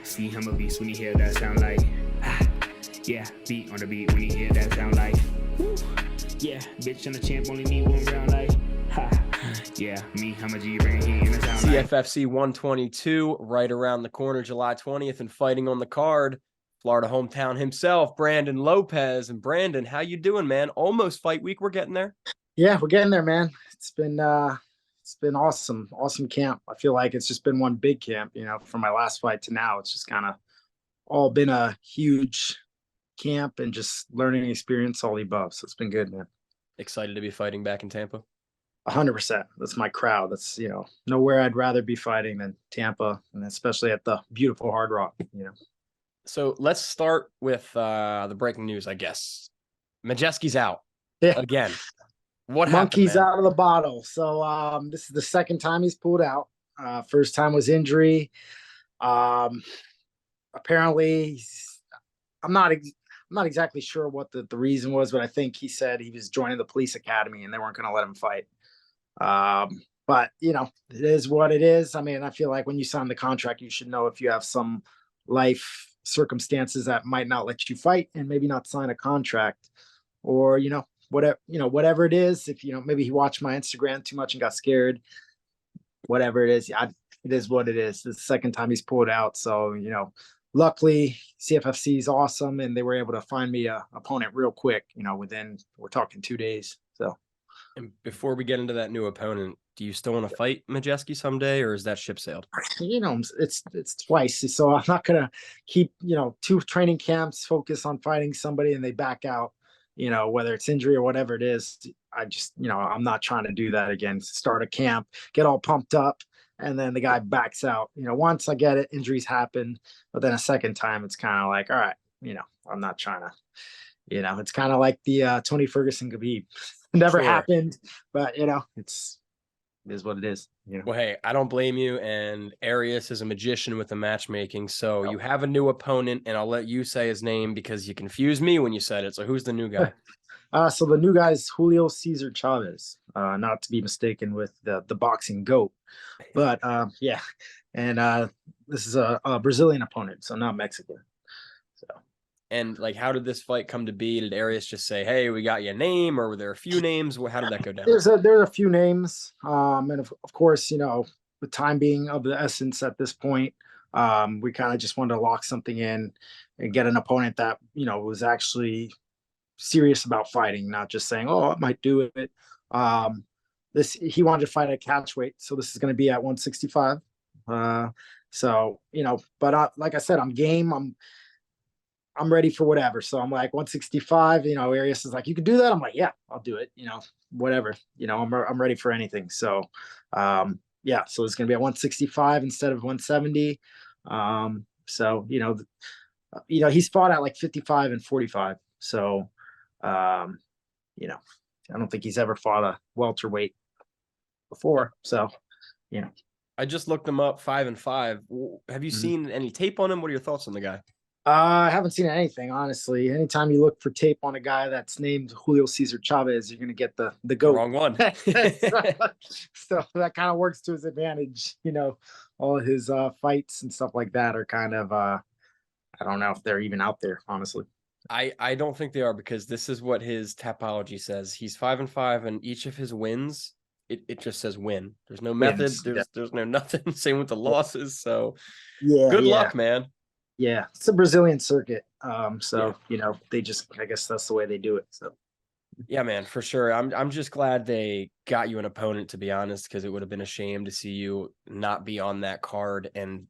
See him a beast when he hear that sound like yeah, beat on the beat when he hear that sound like woo. Yeah, bitch and the champ only need one round like ha. Yeah, me, I'm a G bring heat in the sound like CFFC 122 right around the corner, July 20th, and fighting on the card, Florida hometown himself, Brandon Lopez. And Brandon, how you doing, man? Almost fight week. We're getting there. Yeah, we're getting there, man. It's been awesome camp. I feel like it's just been one big camp, from my last fight to now. It's just kind of all been a huge camp and just learning experience, all the above. So it's been good, man. Excited to be fighting back in Tampa? 100%. That's my crowd. That's, nowhere I'd rather be fighting than Tampa, and especially at the beautiful Hard Rock, So let's start with the breaking news, I guess. Majeski's out again. What Monkey's happened, out of the bottle. So this is the second time he's pulled out. First time was injury. Apparently, I'm not exactly sure what the reason was, but I think he said he was joining the police academy and they weren't going to let him fight. But it is what it is. I mean, I feel like when you sign the contract, you should know if you have some life circumstances that might not let you fight, and maybe not sign a contract, or whatever it is. If maybe he watched my Instagram too much and got scared, whatever it is. It is what it is. It's the second time he's pulled out. So luckily CFFC is awesome, and they were able to find me a opponent real quick, within, we're talking 2 days. So, and before we get into that new opponent, do you still want to fight Majeski someday, or is that ship sailed? It's twice. So I'm not going to keep, 2 training camps focus on fighting somebody and they back out, whether it's injury or whatever it is. I just, I'm not trying to do that again. Start a camp, get all pumped up, and then the guy backs out. Once I get it, injuries happen, but then a second time, it's kind of like, all right, I'm not trying to, it's kind of like the Tony Ferguson Khabib. Never happened, but it is what it is. Well, hey, I don't blame you. And Arias is a magician with the matchmaking. So you have a new opponent, and I'll let you say his name because you confused me when you said it. So who's the new guy? So the new guy is Julio Cesar Chavez, not to be mistaken with the boxing GOAT, but yeah. And this is a Brazilian opponent, so not Mexican. So. And how did this fight come to be? Did Arias just say, "Hey, we got you a name," or were there a few names? How did that go down? There's a few names, and of course, the time being of the essence at this point, we kind of just wanted to lock something in and get an opponent that was actually serious about fighting, not just saying, "Oh, I might do it." He wanted to fight at catch weight, so this is going to be at 165. So but like I said, I'm game. I'm ready for whatever. So I'm like 165, Arias is like, "You can do that." I'm like, "Yeah, I'll do it." Whatever, I'm ready for anything. So, yeah, so it's going to be at 165 instead of 170. So, he's fought at like 55 and 45. So, I don't think he's ever fought a welterweight before. So, I just looked him up, 5-5. Have you seen any tape on him? What are your thoughts on the guy? I haven't seen anything, honestly. Anytime you look for tape on a guy that's named Julio Cesar Chavez, you're going to get the GOAT. Wrong one. So that kind of works to his advantage. All his fights and stuff like that are kind of, I don't know if they're even out there, honestly. I don't think they are, because this is what his Tapology says. He's 5-5, and each of his wins, it just says win. There's no method. There's no nothing. Same with the losses. So good luck, man. Yeah, it's a Brazilian circuit. So they just, I guess that's the way they do it. So yeah, man, for sure. I'm just glad they got you an opponent, to be honest, because it would have been a shame to see you not be on that card. And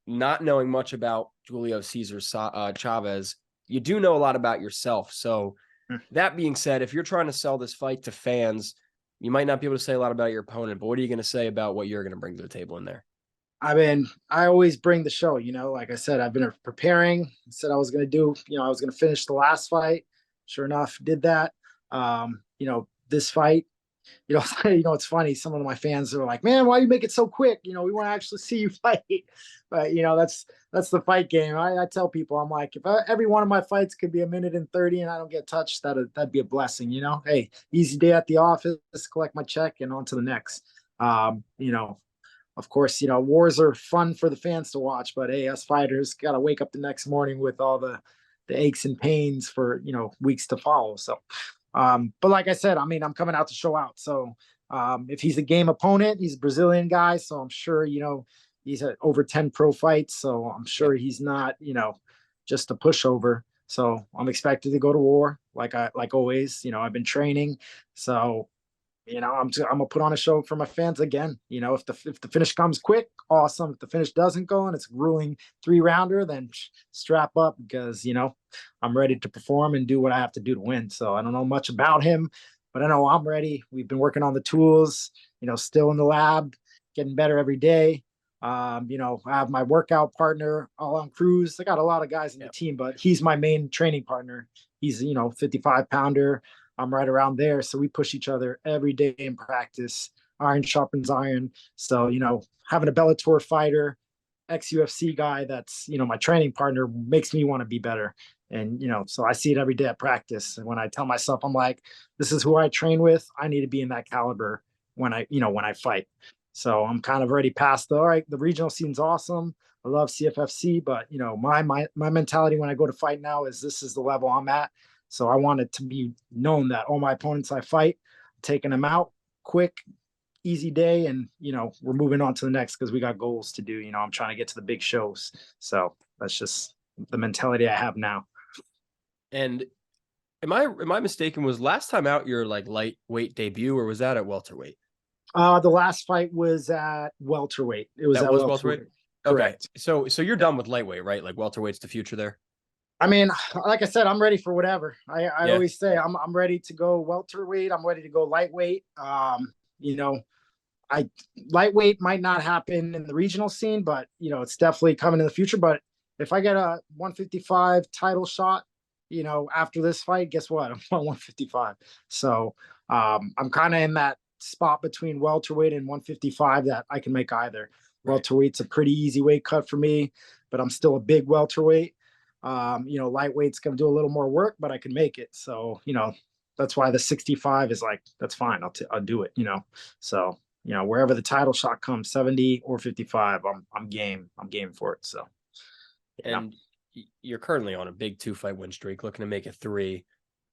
not knowing much about Julio Cesar Chavez, you do know a lot about yourself. So that being said, if you're trying to sell this fight to fans, you might not be able to say a lot about your opponent, but what are you going to say about what you're going to bring to the table in there? I mean, I always bring the show, like I said, I've been preparing. I said I was going to do, I was going to finish the last fight. Sure enough, did that. This fight, it's funny. Some of my fans are like, "Man, why you make it so quick? We want to actually see you fight." But, that's the fight game. I tell people, I'm like, if every one of my fights could be 1:30 and I don't get touched, that'd be a blessing, Hey, easy day at the office, collect my check and on to the next. of course, wars are fun for the fans to watch, but hey, us fighters got to wake up the next morning with all the aches and pains for, weeks to follow. So, but like I said, I mean, I'm coming out to show out. So, if he's a game opponent, he's a Brazilian guy. So I'm sure, he's at over 10 pro fights. So I'm sure he's not, just a pushover. So I'm expected to go to war like always, I've been training. So, I'm gonna put on a show for my fans again. If the finish comes quick, awesome. If the finish doesn't go and it's a grueling 3-rounder, then strap up because I'm ready to perform and do what I have to do to win. So I don't know much about him, but I know I'm ready. We've been working on the tools, still in the lab, getting better every day. I have my workout partner, Aalon Cruz. I got a lot of guys in the team, but he's my main training partner. He's 55-pounder. I'm right around there. So we push each other every day in practice. Iron sharpens iron. So, having a Bellator fighter, ex-UFC guy that's, my training partner makes me want to be better. And, so I see it every day at practice. And when I tell myself, I'm like, this is who I train with. I need to be in that caliber when I fight. So I'm kind of already past all right, the regional scene's awesome. I love CFFC, but my mentality when I go to fight now is this is the level I'm at. So I want it to be known that all my opponents I fight, I'm taking them out quick, easy day, and we're moving on to the next because we got goals to do. I'm trying to get to the big shows. So that's just the mentality I have now. And am I mistaken? Was last time out your like lightweight debut, or was that at welterweight? The last fight was at welterweight. It was at welterweight. Correct. Okay. So you're done with lightweight, right? Like welterweight's the future there. I mean, like I said, I'm ready for whatever. I always say I'm ready to go welterweight. I'm ready to go lightweight. Lightweight might not happen in the regional scene, but it's definitely coming in the future. But if I get a 155 title shot, after this fight, guess what? I'm on 155. So I'm kind of in that spot between welterweight and 155 that I can make either. Right. Welterweight's a pretty easy weight cut for me, but I'm still a big welterweight. Lightweight's going to do a little more work, but I can make it. So, that's why the 65 is like, that's fine. I'll do it, so, wherever the title shot comes, 70 or 55, I'm game for it. So, and you're currently on a big 2-fight win streak, looking to make it 3.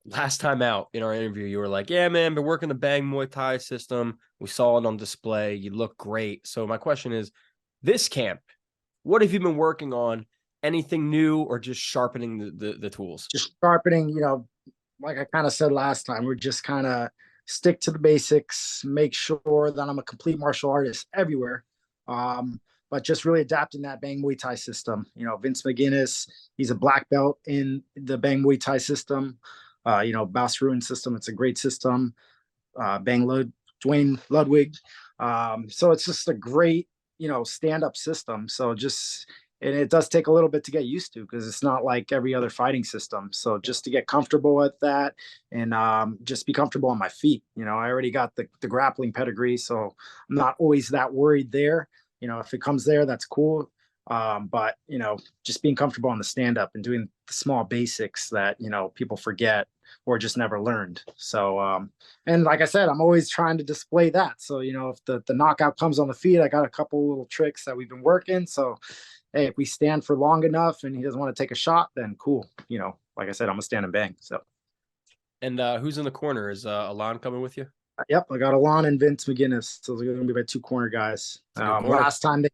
Last time out in our interview, you were like, yeah, man, been working the Bang Muay Thai system. We saw it on display. You look great. So my question is, this camp, what have you been working on? Anything new or just sharpening the tools? Just sharpening, like I kind of said last time, we're just kind of stick to the basics, make sure that I'm a complete martial artist everywhere. But just really adapting that Bang Muay Thai system. Vince McGinnis, he's a black belt in the Bang Muay Thai system. Bas Rutten system, it's a great system. Dwayne Ludwig. So it's just a great, stand-up system. So and it does take a little bit to get used to because it's not like every other fighting system. So just to get comfortable with that and just be comfortable on my feet. I already got the grappling pedigree, so I'm not always that worried there. If it comes there, that's cool. But just being comfortable on the stand-up and doing the small basics that, people forget or just never learned. So, and like I said, I'm always trying to display that. So, if the knockout comes on the feet, I got a couple little tricks that we've been working. So, hey, if we stand for long enough and he doesn't want to take a shot, then cool. Like I said, I'm gonna stand and bang. So, and who's in the corner? Is Aalon coming with you? Yep, I got Aalon and Vince McGinnis. So they're gonna be my 2 corner guys. Last time they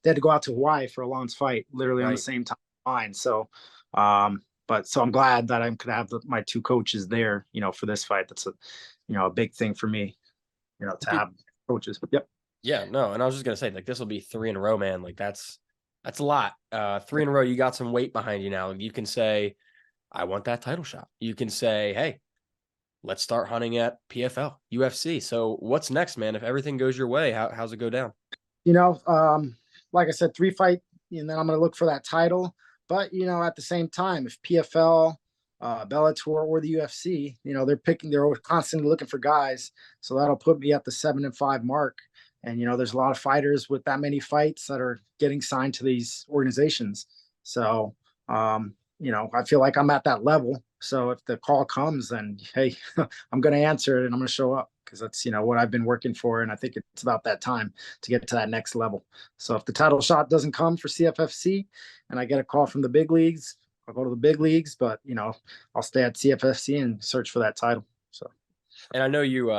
had to go out to Hawaii for Alon's fight, literally on the same time mine. So, so I'm glad that I'm gonna have my 2 coaches there. For this fight, that's a big thing for me. To have coaches. Yep. Yeah, no, and I was just gonna say, like, this will be 3 in a row, man. Like that's a lot. 3 in a row. You got some weight behind you now. You can say, I want that title shot. You can say, hey, let's start hunting at PFL, UFC. So what's next, man? If everything goes your way, how's it go down? Like I said, 3 fight, and then I'm going to look for that title. But, at the same time, if PFL, Bellator, or the UFC, they're constantly looking for guys. So that'll put me at the 7-5 mark. And, there's a lot of fighters with that many fights that are getting signed to these organizations. So, I feel like I'm at that level. So if the call comes, then, hey, I'm going to answer it and I'm going to show up. because that's, what I've been working for. And I think it's about that time to get to that next level. So if the title shot doesn't come for CFFC and I get a call from the big leagues, I'll go to the big leagues, but I'll stay at CFFC and search for that title. So, And I know you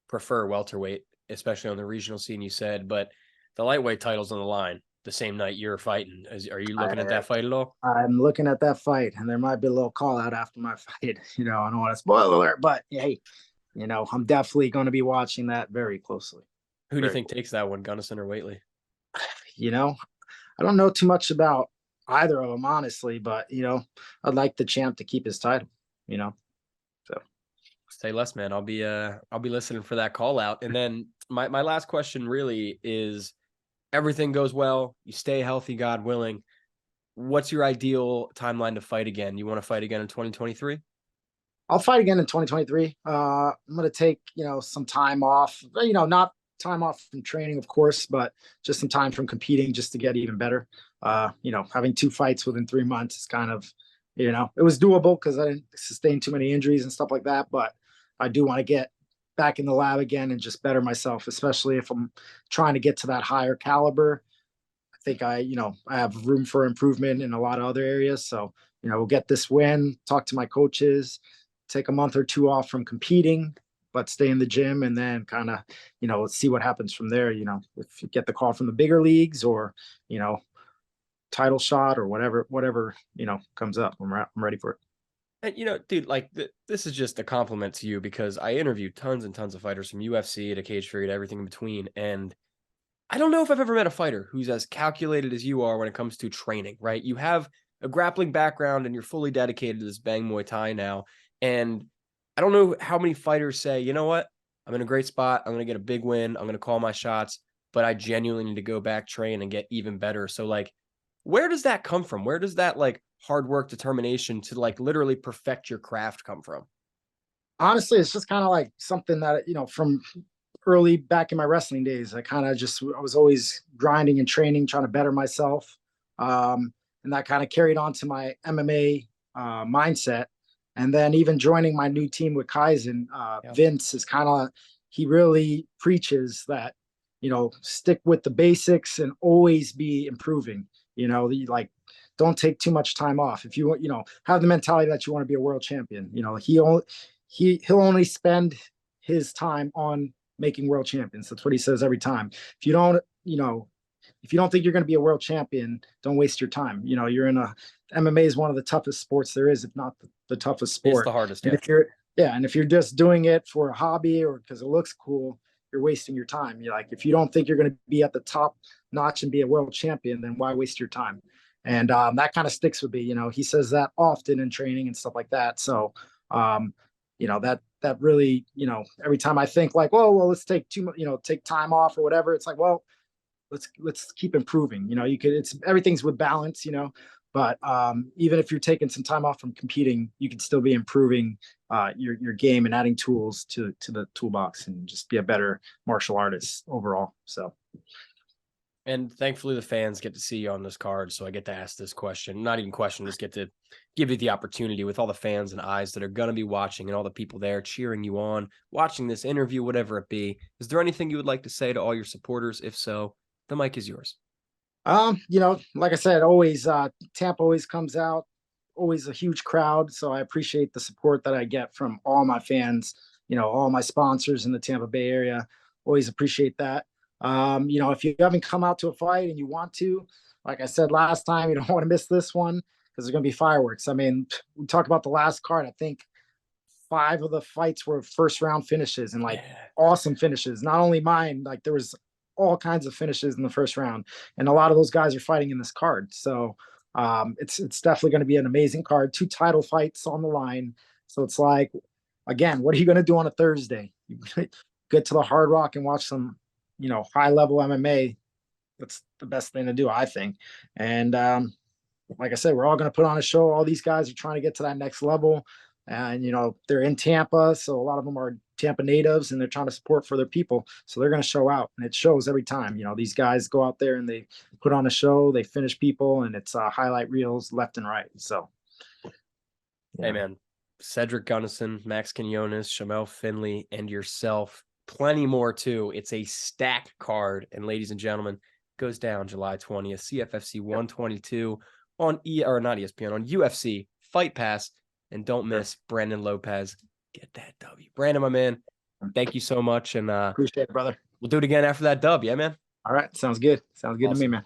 prefer welterweight, especially on the regional scene, you said, but the lightweight title's on the line the same night you're fighting. Are you looking at that fight at all? I'm looking at that fight, and there might be a little call out after my fight. I don't want to spoil alert, but hey, I'm definitely going to be watching that very closely. Who do you think takes that one, Gunnison or Whately? I don't know too much about either of them, honestly, but I'd like the champ to keep his title. So say less, man. I'll be listening for that call out. And then my last question really is, everything goes well, you stay healthy, God willing. What's your ideal timeline to fight again? You want to fight again in 2023? I'll fight again in 2023. I'm going to take, some time off, not time off from training, of course, but just some time from competing just to get even better. Having 2 fights within 3 months is kind of, it was doable because I didn't sustain too many injuries and stuff like that. But I do want to get back in the lab again and just better myself, especially if I'm trying to get to that higher caliber. I think I have room for improvement in a lot of other areas. So, we'll get this win, talk to my coaches, take a month or 2 off from competing, but stay in the gym, and then kind of, let's see what happens from there. If you get the call from the bigger leagues or, title shot or whatever, comes up, I'm ready for it. And, dude, like this is just a compliment to you, because I interviewed tons and tons of fighters from UFC to Cage Fury to everything in between. And I don't know if I've ever met a fighter who's as calculated as you are when it comes to training, right? You have a grappling background and you're fully dedicated to this Bang Muay Thai now. And I don't know how many fighters say, you know what? I'm in a great spot. I'm going to get a big win. I'm going to call my shots, but I genuinely need to go back, train, and get even better. So, like, where does that come from? Where does that, like, hard work, determination to, like, literally perfect your craft come from? Honestly, it's just kind of like something that, from early back in my wrestling days, I was always grinding and training, trying to better myself. And that kind of carried on to my MMA mindset. And then even joining my new team with Kaizen, Vince is he really preaches that, stick with the basics and always be improving. Like, don't take too much time off. If you want, have the mentality that you want to be a world champion. He'll only spend his time on making world champions. That's what he says every time. If you don't think you're going to be a world champion, don't waste your time. You're in MMA is one of the toughest sports there is, if not the toughest sport. It's the hardest. And if you're just doing it for a hobby or because it looks cool, you're wasting your time. If you don't think you're going to be at the top notch and be a world champion, then why waste your time? And that kind of sticks with me. He says that often in training and stuff like that. So, that really, every time I think like, well, let's take take time off or whatever. It's like, well, let's keep improving. Everything's with balance, but even if you're taking some time off from competing, you can still be improving your game and adding tools to the toolbox and just be a better martial artist overall. So. And thankfully the fans get to see you on this card. So I get to ask this question, not even question, just get to give you the opportunity with all the fans and eyes that are going to be watching and all the people there cheering you on, watching this interview, whatever it be. Is there anything you would like to say to all your supporters? If so, the mic is yours. Like I said, always, Tampa always comes out, always a huge crowd. So I appreciate the support that I get from all my fans, all my sponsors in the Tampa Bay area. Always appreciate that. If you haven't come out to a fight and you want to, like I said last time, you don't want to miss this one because there's going to be fireworks. I mean, we talk about the last card. I think 5 of the fights were first round finishes and awesome finishes. Not only mine, like there was all kinds of finishes in the first round, and a lot of those guys are fighting in this card. So it's definitely going to be an amazing card. 2 title fights on the line. So it's like, again, what are you going to do on a Thursday? You get to the Hard Rock and watch some, high level MMA. That's the best thing to do, I think. And like I said, we're all going to put on a show. All these guys are trying to get to that next level. And, they're in Tampa. So a lot of them are Tampa natives and they're trying to support for their people. So they're going to show out, and it shows every time. These guys go out there and they put on a show, they finish people, and it's highlight reels left and right. So. Hey, man, Cedric Gunnison, Max Quinones, Shamel Finley, and yourself. Plenty more too. It's a stacked card. And ladies and gentlemen, goes down July 20th. CFFC 122 on not ESPN, on UFC Fight Pass. And don't miss Brandon Lopez. Get that W. Brandon, my man, thank you so much. And Appreciate it, brother. we'll do it again after that dub. Yeah, man. All right. Sounds good. Sounds good to me, Awesome. man.